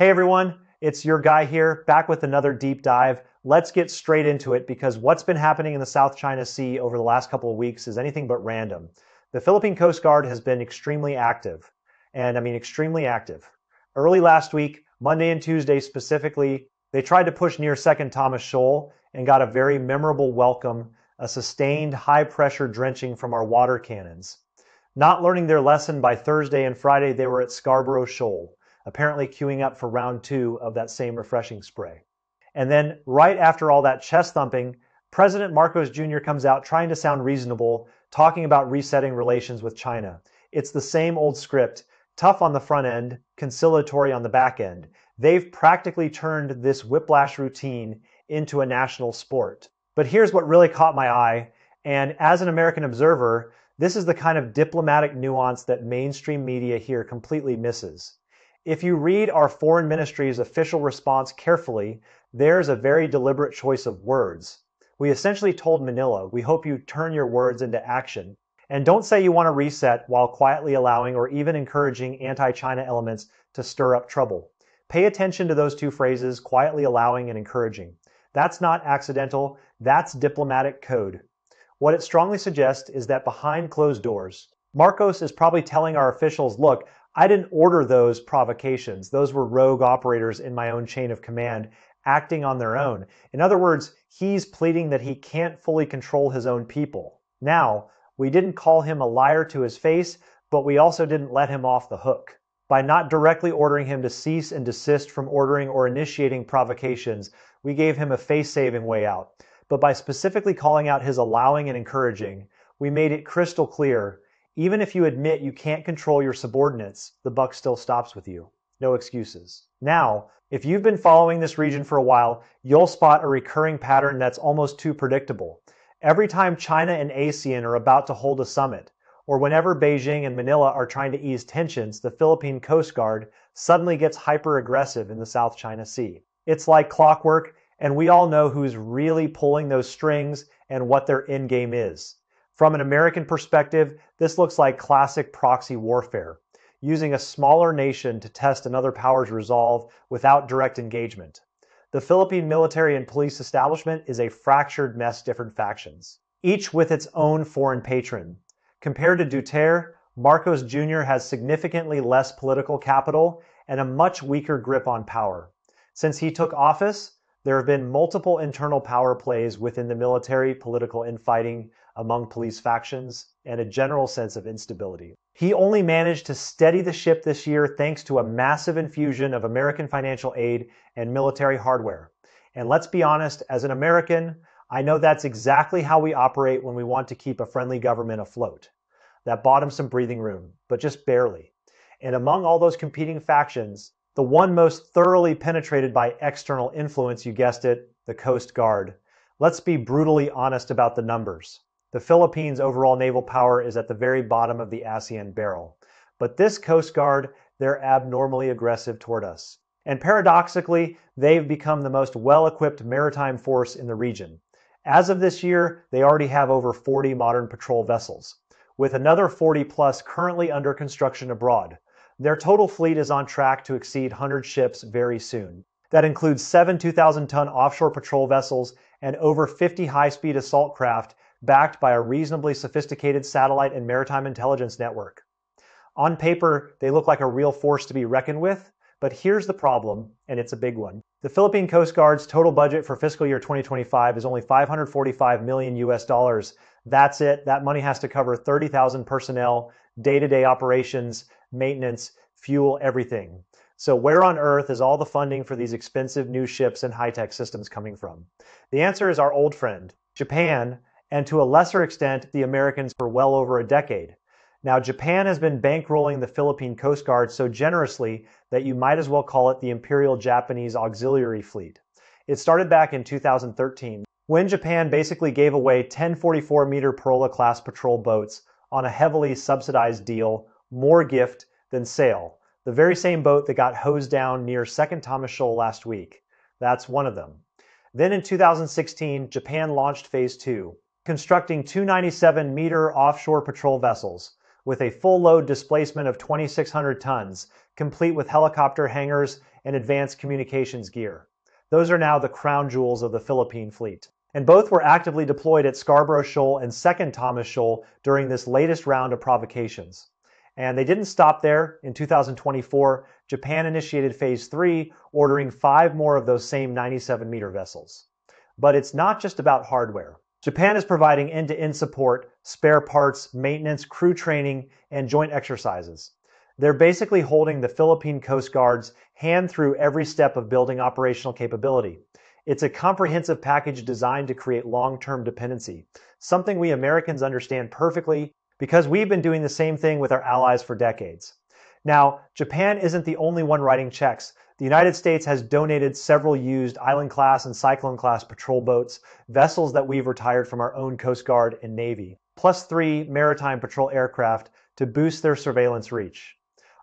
Hey everyone, it's your guy here, back with another deep dive. Let's get straight into it because what's been happening in the South China Sea over the last couple of weeks is anything but random. The Philippine Coast Guard has been extremely active, and I mean extremely active. Early last week, Monday and Tuesday specifically, they tried to push near 2nd Thomas Shoal and got a very memorable welcome, a sustained high-pressure drenching from our water cannons. Not learning their lesson by Thursday and Friday, they were at Scarborough Shoal, apparently queuing up for round 2 of that same refreshing spray. And then, right after all that chest thumping, President Marcos Jr. comes out trying to sound reasonable, talking about resetting relations with China. It's the same old script, tough on the front end, conciliatory on the back end. They've practically turned this whiplash routine into a national sport. But here's what really caught my eye, and as an American observer, this is the kind of diplomatic nuance that mainstream media here completely misses. If you read our foreign ministry's official response carefully, there's a very deliberate choice of words. We essentially told Manila, we hope you turn your words into action. And don't say you want to reset while quietly allowing or even encouraging anti-China elements to stir up trouble. Pay attention to those two phrases, quietly allowing and encouraging. That's not accidental, that's diplomatic code. What it strongly suggests is that behind closed doors, Marcos is probably telling our officials, look, I didn't order those provocations. Those were rogue operators in my own chain of command acting on their own. In other words, he's pleading that he can't fully control his own people. Now, we didn't call him a liar to his face, but we also didn't let him off the hook. By not directly ordering him to cease and desist from ordering or initiating provocations, we gave him a face-saving way out. But by specifically calling out his allowing and encouraging, we made it crystal clear, even if you admit you can't control your subordinates, the buck still stops with you. No excuses. Now, if you've been following this region for a while, you'll spot a recurring pattern that's almost too predictable. Every time China and ASEAN are about to hold a summit, or whenever Beijing and Manila are trying to ease tensions, the Philippine Coast Guard suddenly gets hyper-aggressive in the South China Sea. It's like clockwork, and we all know who's really pulling those strings and what their end game is. From an American perspective, this looks like classic proxy warfare, using a smaller nation to test another power's resolve without direct engagement. The Philippine military and police establishment is a fractured mess of different factions, each with its own foreign patron. Compared to Duterte, Marcos Jr. has significantly less political capital and a much weaker grip on power. Since he took office, there have been multiple internal power plays within the military, political infighting among police factions, and a general sense of instability. He only managed to steady the ship this year thanks to a massive infusion of American financial aid and military hardware. And let's be honest, as an American, I know that's exactly how we operate when we want to keep a friendly government afloat. That bought him some breathing room, but just barely. And among all those competing factions, the one most thoroughly penetrated by external influence, you guessed it, the Coast Guard. Let's be brutally honest about the numbers. The Philippines' overall naval power is at the very bottom of the ASEAN barrel. But this Coast Guard, they're abnormally aggressive toward us. And paradoxically, they've become the most well-equipped maritime force in the region. As of this year, they already have over 40 modern patrol vessels, with another 40 plus currently under construction abroad. Their total fleet is on track to exceed 100 ships very soon. That includes 7 2,000-ton offshore patrol vessels and over 50 high-speed assault craft backed by a reasonably sophisticated satellite and maritime intelligence network. On paper, they look like a real force to be reckoned with, but here's the problem, and it's a big one. The Philippine Coast Guard's total budget for fiscal year 2025 is only $545 million US. That's it. That money has to cover 30,000 personnel, day-to-day operations, maintenance, fuel, everything. So where on earth is all the funding for these expensive new ships and high-tech systems coming from? The answer is our old friend, Japan, and to a lesser extent, the Americans for well over a decade. Now, Japan has been bankrolling the Philippine Coast Guard so generously that you might as well call it the Imperial Japanese Auxiliary Fleet. It started back in 2013, when Japan basically gave away 10 44-meter Perola-class patrol boats on a heavily subsidized deal, more gift than sale. The very same boat that got hosed down near 2nd Thomas Shoal last week. That's one of them. Then in 2016, Japan launched Phase 2, constructing 297-meter offshore patrol vessels with a full load displacement of 2,600 tons, complete with helicopter hangars and advanced communications gear. Those are now the crown jewels of the Philippine fleet. And both were actively deployed at Scarborough Shoal and 2nd Thomas Shoal during this latest round of provocations. And they didn't stop there. In 2024, Japan initiated Phase 3, ordering 5 more of those same 97-meter vessels. But it's not just about hardware. Japan is providing end-to-end support, spare parts, maintenance, crew training, and joint exercises. They're basically holding the Philippine Coast Guard's hand through every step of building operational capability. It's a comprehensive package designed to create long-term dependency, something we Americans understand perfectly because we've been doing the same thing with our allies for decades. Now, Japan isn't the only one writing checks. The United States has donated several used Island-class and Cyclone-class patrol boats, vessels that we've retired from our own Coast Guard and Navy, plus 3 maritime patrol aircraft to boost their surveillance reach.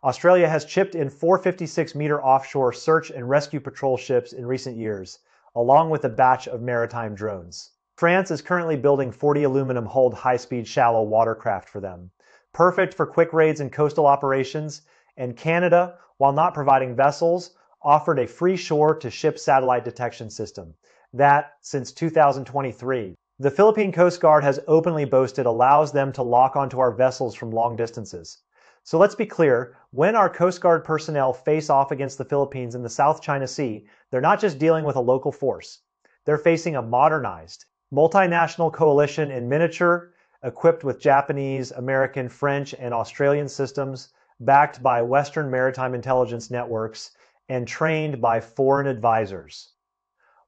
Australia has chipped in 456-meter offshore search and rescue patrol ships in recent years, along with a batch of maritime drones. France is currently building 40 aluminum-hulled high-speed shallow watercraft for them, perfect for quick raids and coastal operations, and Canada, while not providing vessels, offered a free shore-to-ship satellite detection system that, since 2023, the Philippine Coast Guard has openly boasted allows them to lock onto our vessels from long distances. So let's be clear, when our Coast Guard personnel face off against the Philippines in the South China Sea, they're not just dealing with a local force. They're facing a modernized, multinational coalition in miniature, equipped with Japanese, American, French, and Australian systems, backed by Western maritime intelligence networks, and trained by foreign advisors.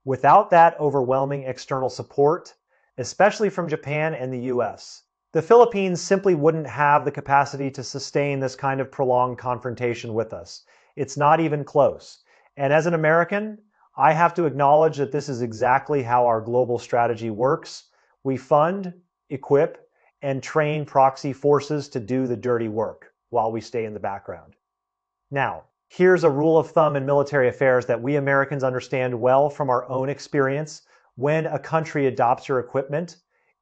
Without that overwhelming external support, especially from Japan and the US, the Philippines simply wouldn't have the capacity to sustain this kind of prolonged confrontation with us. It's not even close. And as an American, I have to acknowledge that this is exactly how our global strategy works. We fund, equip, and train proxy forces to do the dirty work while we stay in the background. Now, here's a rule of thumb in military affairs that we Americans understand well from our own experience. When a country adopts your equipment,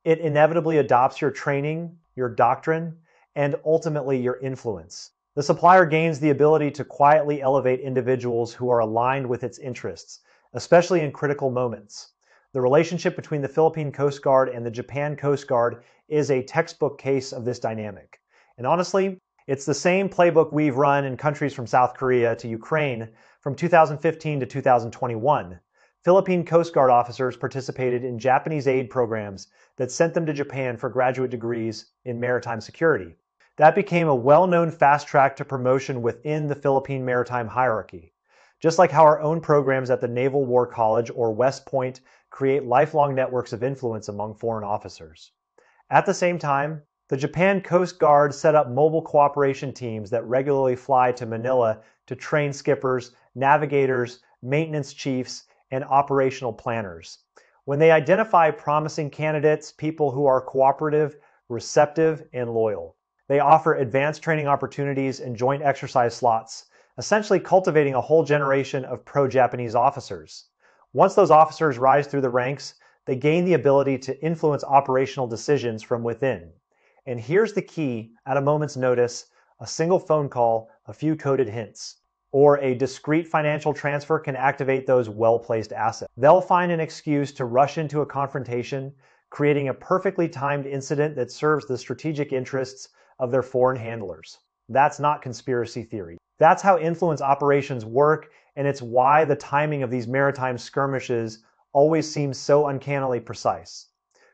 it inevitably adopts your training, your doctrine, and ultimately your influence. The supplier gains the ability to quietly elevate individuals who are aligned with its interests, especially in critical moments. The relationship between the Philippine Coast Guard and the Japan Coast Guard is a textbook case of this dynamic. And honestly, it's the same playbook we've run in countries from South Korea to Ukraine from 2015 to 2021. Philippine Coast Guard officers participated in Japanese aid programs that sent them to Japan for graduate degrees in maritime security. That became a well-known fast track to promotion within the Philippine maritime hierarchy. Just like how our own programs at the Naval War College or West Point create lifelong networks of influence among foreign officers. At the same time, the Japan Coast Guard set up mobile cooperation teams that regularly fly to Manila to train skippers, navigators, maintenance chiefs, and operational planners. When they identify promising candidates, people who are cooperative, receptive, and loyal, they offer advanced training opportunities and joint exercise slots, essentially cultivating a whole generation of pro-Japanese officers. Once those officers rise through the ranks, they gain the ability to influence operational decisions from within. And here's the key: at a moment's notice, a single phone call, a few coded hints, or a discrete financial transfer can activate those well-placed assets. They'll find an excuse to rush into a confrontation, creating a perfectly timed incident that serves the strategic interests of their foreign handlers. That's not conspiracy theory. That's how influence operations work, and it's why the timing of these maritime skirmishes always seems so uncannily precise.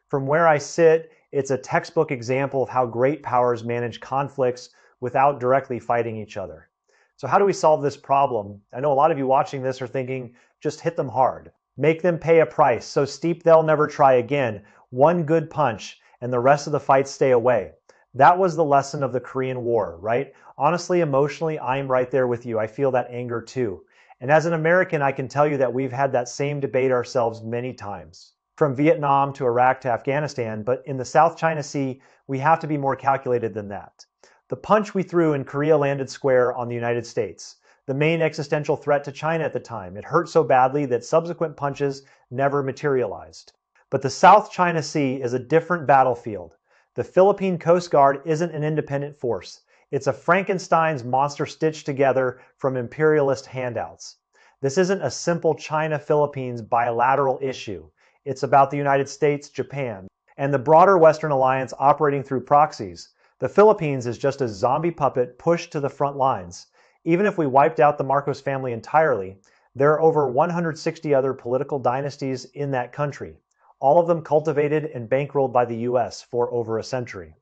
From where I sit, it's a textbook example of how great powers manage conflicts without directly fighting each other. So how do we solve this problem? I know a lot of you watching this are thinking, just hit them hard. Make them pay a price so steep they'll never try again. One good punch and the rest of the fights stay away. That was the lesson of the Korean War, right? Honestly, emotionally, I'm right there with you. I feel that anger too. And as an American, I can tell you that we've had that same debate ourselves many times. From Vietnam to Iraq to Afghanistan, but in the South China Sea, we have to be more calculated than that. The punch we threw in Korea landed square on the United States, the main existential threat to China at the time. It hurt so badly that subsequent punches never materialized. But the South China Sea is a different battlefield. The Philippine Coast Guard isn't an independent force. It's a Frankenstein's monster stitched together from imperialist handouts. This isn't a simple China-Philippines bilateral issue. It's about the United States, Japan, and the broader Western alliance operating through proxies. The Philippines is just a zombie puppet pushed to the front lines. Even if we wiped out the Marcos family entirely, there are over 160 other political dynasties in that country, all of them cultivated and bankrolled by the US for over a century.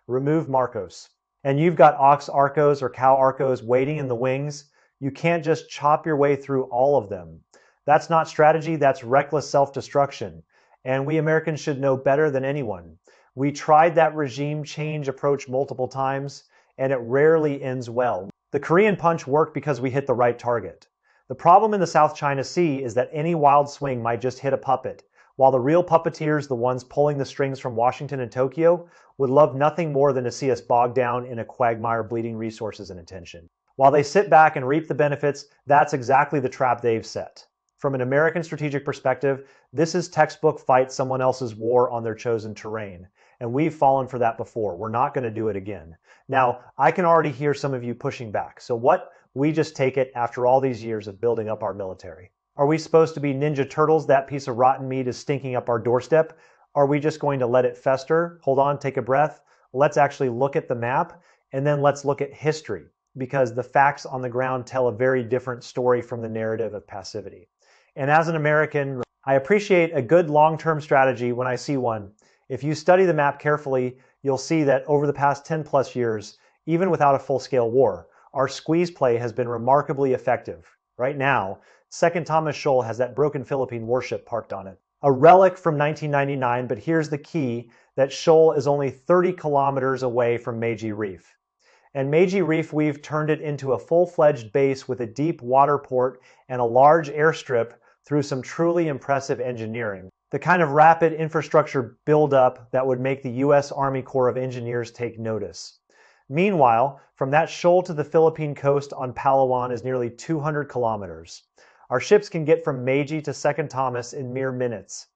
Remove Marcos, and you've got ox Arcos or cow Arcos waiting in the wings. You can't just chop your way through all of them. That's not strategy, that's reckless self-destruction. And we Americans should know better than anyone. We tried that regime change approach multiple times, and it rarely ends well. The Korean punch worked because we hit the right target. The problem in the South China Sea is that any wild swing might just hit a puppet, while the real puppeteers, the ones pulling the strings from Washington and Tokyo, would love nothing more than to see us bogged down in a quagmire bleeding resources and attention. While they sit back and reap the benefits, that's exactly the trap they've set. From an American strategic perspective, this is textbook fight someone else's war on their chosen terrain. And we've fallen for that before. We're not going to do it again. Now, I can already hear some of you pushing back. So what? We just take it after all these years of building up our military. Are we supposed to be Ninja Turtles? That piece of rotten meat is stinking up our doorstep. Are we just going to let it fester? Hold on, take a breath. Let's actually look at the map, and then let's look at history, because the facts on the ground tell a very different story from the narrative of passivity. And as an American, I appreciate a good long-term strategy when I see one. If you study the map carefully, you'll see that over the past 10 plus years, even without a full-scale war, our squeeze play has been remarkably effective. Right now, 2nd Thomas Shoal has that broken Philippine warship parked on it. A relic from 1999, but here's the key, that Shoal is only 30 kilometers away from Meiji Reef. And Meiji Reef, we've turned it into a full-fledged base with a deep water port and a large airstrip through some truly impressive engineering. The kind of rapid infrastructure buildup that would make the U.S. Army Corps of Engineers take notice. Meanwhile, from that shoal to the Philippine coast on Palawan is nearly 200 kilometers. Our ships can get from Meiji to 2nd Thomas in mere minutes.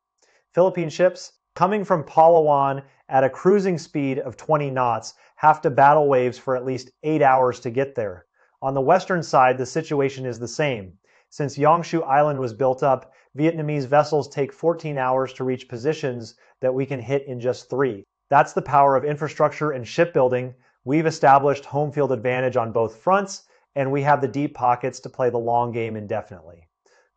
Philippine ships, coming from Palawan at a cruising speed of 20 knots, have to battle waves for at least 8 hours to get there. On the western side, the situation is the same. Since Yangshu Island was built up, Vietnamese vessels take 14 hours to reach positions that we can hit in just 3. That's the power of infrastructure and shipbuilding. We've established home field advantage on both fronts, and we have the deep pockets to play the long game indefinitely.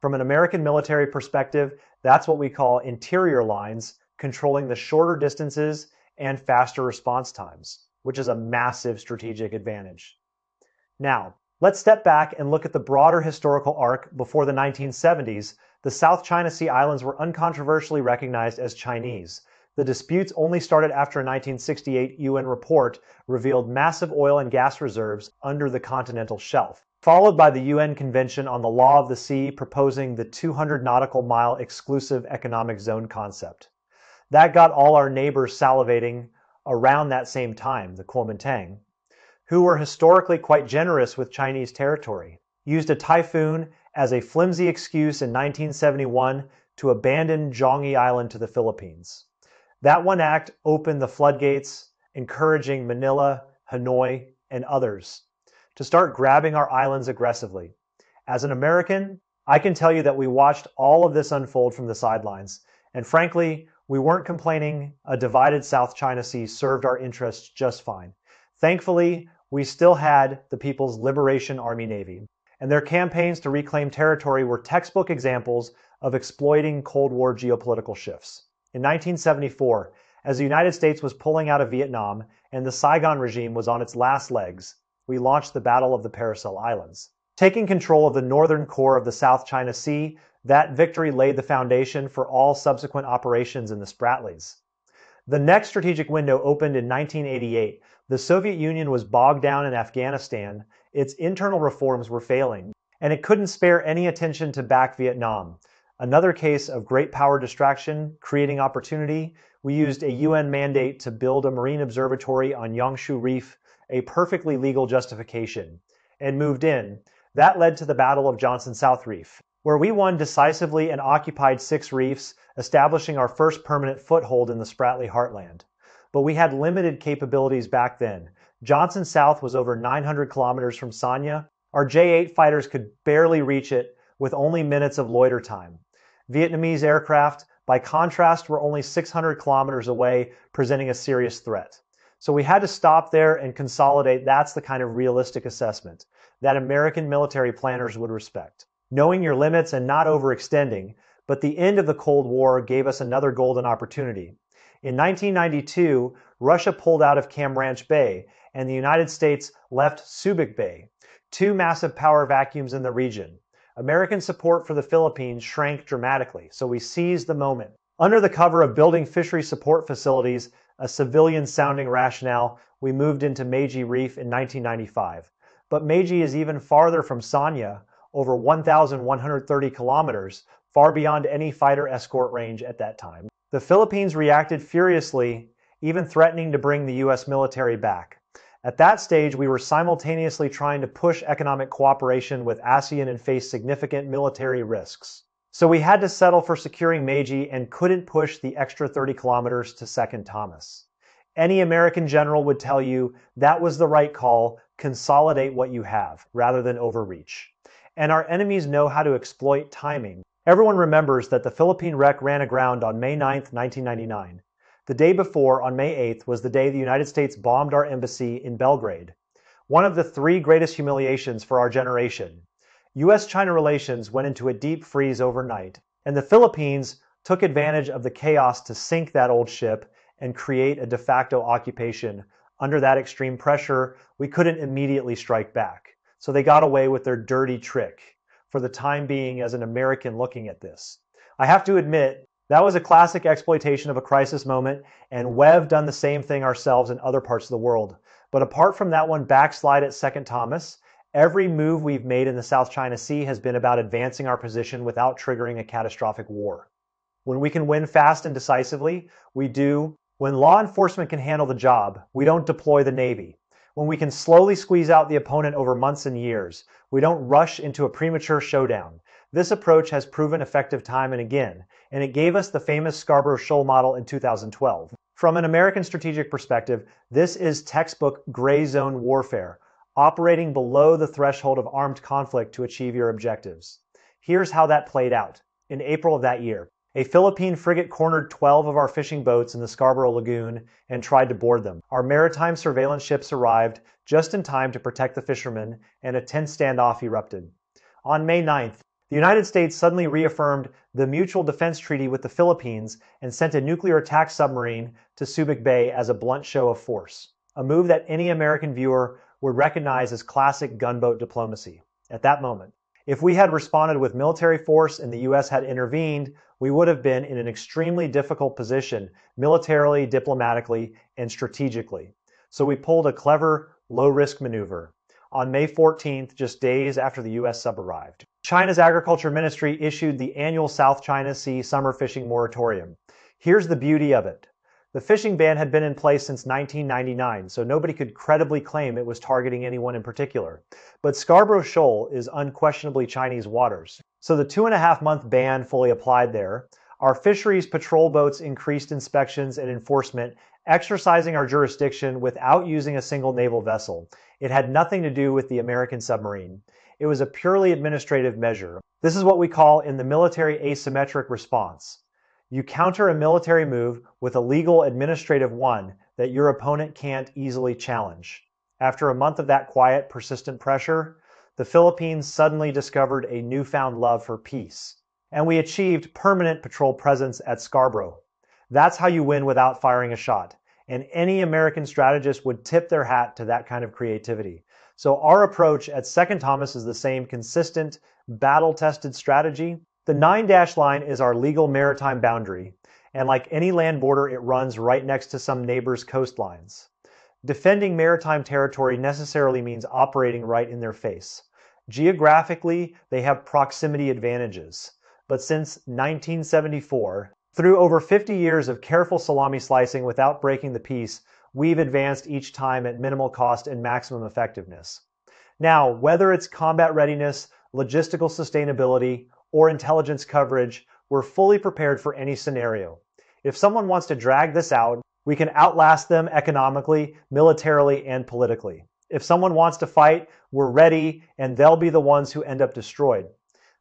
From an American military perspective, that's what we call interior lines, controlling the shorter distances and faster response times, which is a massive strategic advantage. Now, let's step back and look at the broader historical arc. Before the 1970s, the South China Sea Islands were uncontroversially recognized as Chinese. The disputes only started after a 1968 UN report revealed massive oil and gas reserves under the continental shelf, followed by the UN Convention on the Law of the Sea proposing the 200 nautical mile exclusive economic zone concept. That got all our neighbors salivating around that same time, the Kuomintang, who were historically quite generous with Chinese territory, used a typhoon as a flimsy excuse in 1971 to abandon Zhongyi Island to the Philippines. That one act opened the floodgates, encouraging Manila, Hanoi, and others to start grabbing our islands aggressively. As an American, I can tell you that we watched all of this unfold from the sidelines, and frankly, we weren't complaining. A divided South China Sea served our interests just fine. Thankfully, we still had the People's Liberation Army Navy, and their campaigns to reclaim territory were textbook examples of exploiting Cold War geopolitical shifts. In 1974, as the United States was pulling out of Vietnam and the Saigon regime was on its last legs, we launched the Battle of the Paracel Islands. Taking control of the northern core of the South China Sea, that victory laid the foundation for all subsequent operations in the Spratlys. The next strategic window opened in 1988. The Soviet Union was bogged down in Afghanistan, its internal reforms were failing, and it couldn't spare any attention to back Vietnam. Another case of great power distraction, creating opportunity. We used a UN mandate to build a marine observatory on Yangshu Reef, a perfectly legal justification, and moved in. That led to the Battle of Johnson South Reef, where we won decisively and occupied 6 reefs, establishing our first permanent foothold in the Spratly heartland. But we had limited capabilities back then. Johnson South was over 900 kilometers from Sanya. Our J-8 fighters could barely reach it, with only minutes of loiter time. Vietnamese aircraft, by contrast, were only 600 kilometers away, presenting a serious threat. So we had to stop there and consolidate. That's the kind of realistic assessment that American military planners would respect. Knowing your limits and not overextending, but the end of the Cold War gave us another golden opportunity. In 1992, Russia pulled out of Cam Ranch Bay, and the United States left Subic Bay, two massive power vacuums in the region. American support for the Philippines shrank dramatically, so we seized the moment. Under the cover of building fishery support facilities, a civilian-sounding rationale, we moved into Meiji Reef in 1995. But Meiji is even farther from Sanya, over 1,130 kilometers, far beyond any fighter escort range at that time. The Philippines reacted furiously, even threatening to bring the U.S. military back. At that stage, we were simultaneously trying to push economic cooperation with ASEAN and faced significant military risks. So we had to settle for securing Meiji and couldn't push the extra 30 kilometers to Second Thomas. Any American general would tell you that was the right call, consolidate what you have, rather than overreach. And our enemies know how to exploit timing. Everyone remembers that the Philippine wreck ran aground on May 9, 1999. The day before, on May 8th, was the day the United States bombed our embassy in Belgrade. One of the three greatest humiliations for our generation. U.S.-China relations went into a deep freeze overnight, and the Philippines took advantage of the chaos to sink that old ship and create a de facto occupation. Under that extreme pressure, we couldn't immediately strike back. So they got away with their dirty trick, for the time being as an American looking at this. I have to admit, that was a classic exploitation of a crisis moment, and we've done the same thing ourselves in other parts of the world. But apart from that one backslide at Second Thomas, every move we've made in the South China Sea has been about advancing our position without triggering a catastrophic war. When we can win fast and decisively, we do. When law enforcement can handle the job, we don't deploy the Navy. When we can slowly squeeze out the opponent over months and years, we don't rush into a premature showdown. This approach has proven effective time and again, and it gave us the famous Scarborough Shoal model in 2012. From an American strategic perspective, this is textbook gray zone warfare, operating below the threshold of armed conflict to achieve your objectives. Here's how that played out. In April of that year, a Philippine frigate cornered 12 of our fishing boats in the Scarborough Lagoon and tried to board them. Our maritime surveillance ships arrived just in time to protect the fishermen, and a tense standoff erupted. On May 9th, the United States suddenly reaffirmed the Mutual Defense Treaty with the Philippines and sent a nuclear attack submarine to Subic Bay as a blunt show of force, a move that any American viewer would recognize as classic gunboat diplomacy at that moment. If we had responded with military force and the U.S. had intervened, we would have been in an extremely difficult position militarily, diplomatically, and strategically. So we pulled a clever, low-risk maneuver. On May 14th, just days after the U.S. sub arrived, China's Agriculture Ministry issued the annual South China Sea summer fishing moratorium. Here's the beauty of it. The fishing ban had been in place since 1999, so nobody could credibly claim it was targeting anyone in particular. But Scarborough Shoal is unquestionably Chinese waters. So the 2.5-month ban fully applied there. Our fisheries patrol boats increased inspections and enforcement, exercising our jurisdiction without using a single naval vessel. It had nothing to do with the American submarine. It was a purely administrative measure. This is what we call in the military asymmetric response. You counter a military move with a legal administrative one that your opponent can't easily challenge. After a month of that quiet, persistent pressure, the Philippines suddenly discovered a newfound love for peace. And we achieved permanent patrol presence at Scarborough. That's how you win without firing a shot. And any American strategist would tip their hat to that kind of creativity. So our approach at Second Thomas is the same consistent, battle-tested strategy. The 9-dash line is our legal maritime boundary, and like any land border, it runs right next to some neighbors' coastlines. Defending maritime territory necessarily means operating right in their face. Geographically, they have proximity advantages. But since 1974, through over 50 years of careful salami slicing without breaking the peace, we've advanced each time at minimal cost and maximum effectiveness. Now, whether it's combat readiness, logistical sustainability, or intelligence coverage, we're fully prepared for any scenario. If someone wants to drag this out, we can outlast them economically, militarily, and politically. If someone wants to fight, we're ready, and they'll be the ones who end up destroyed.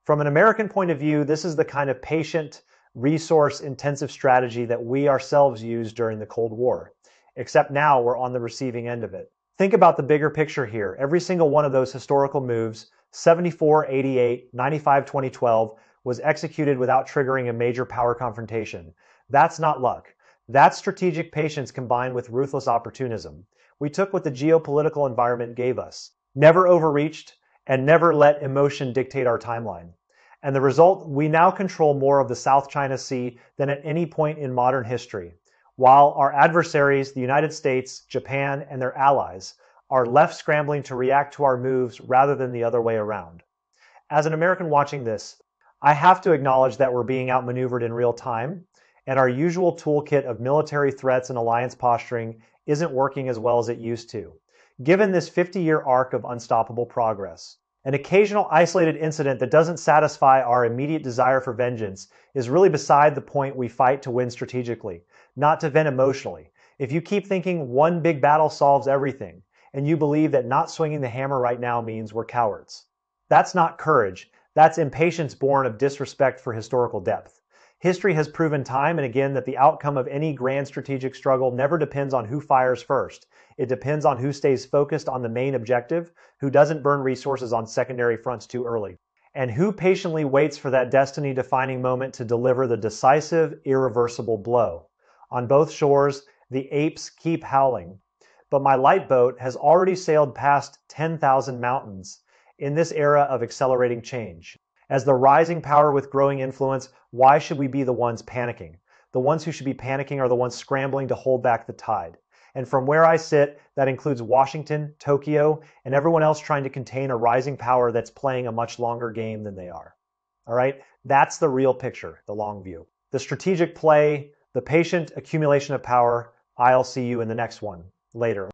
From an American point of view, this is the kind of patient, resource-intensive strategy that we ourselves used during the Cold War, except now we're on the receiving end of it. Think about the bigger picture here. Every single one of those historical moves, 74, 88, 95, 2012, was executed without triggering a major power confrontation. That's not luck. That's strategic patience combined with ruthless opportunism. We took what the geopolitical environment gave us, never overreached, and never let emotion dictate our timeline. And the result, we now control more of the South China Sea than at any point in modern history, while our adversaries, the United States, Japan, and their allies, are left scrambling to react to our moves rather than the other way around. As an American watching this, I have to acknowledge that we're being outmaneuvered in real time, and our usual toolkit of military threats and alliance posturing isn't working as well as it used to, given this 50-year arc of unstoppable progress. An occasional isolated incident that doesn't satisfy our immediate desire for vengeance is really beside the point. We fight to win strategically, not to vent emotionally. If you keep thinking one big battle solves everything, and you believe that not swinging the hammer right now means we're cowards, that's not courage. That's impatience born of disrespect for historical depth. History has proven time and again that the outcome of any grand strategic struggle never depends on who fires first. It depends on who stays focused on the main objective, who doesn't burn resources on secondary fronts too early, and who patiently waits for that destiny-defining moment to deliver the decisive, irreversible blow. On both shores, the apes keep howling, but my light boat has already sailed past 10,000 mountains in this era of accelerating change. As the rising power with growing influence, why should we be the ones panicking? The ones who should be panicking are the ones scrambling to hold back the tide. And from where I sit, that includes Washington, Tokyo, and everyone else trying to contain a rising power that's playing a much longer game than they are. All right? That's the real picture, the long view. The strategic play, the patient accumulation of power. I'll see you in the next one. Later.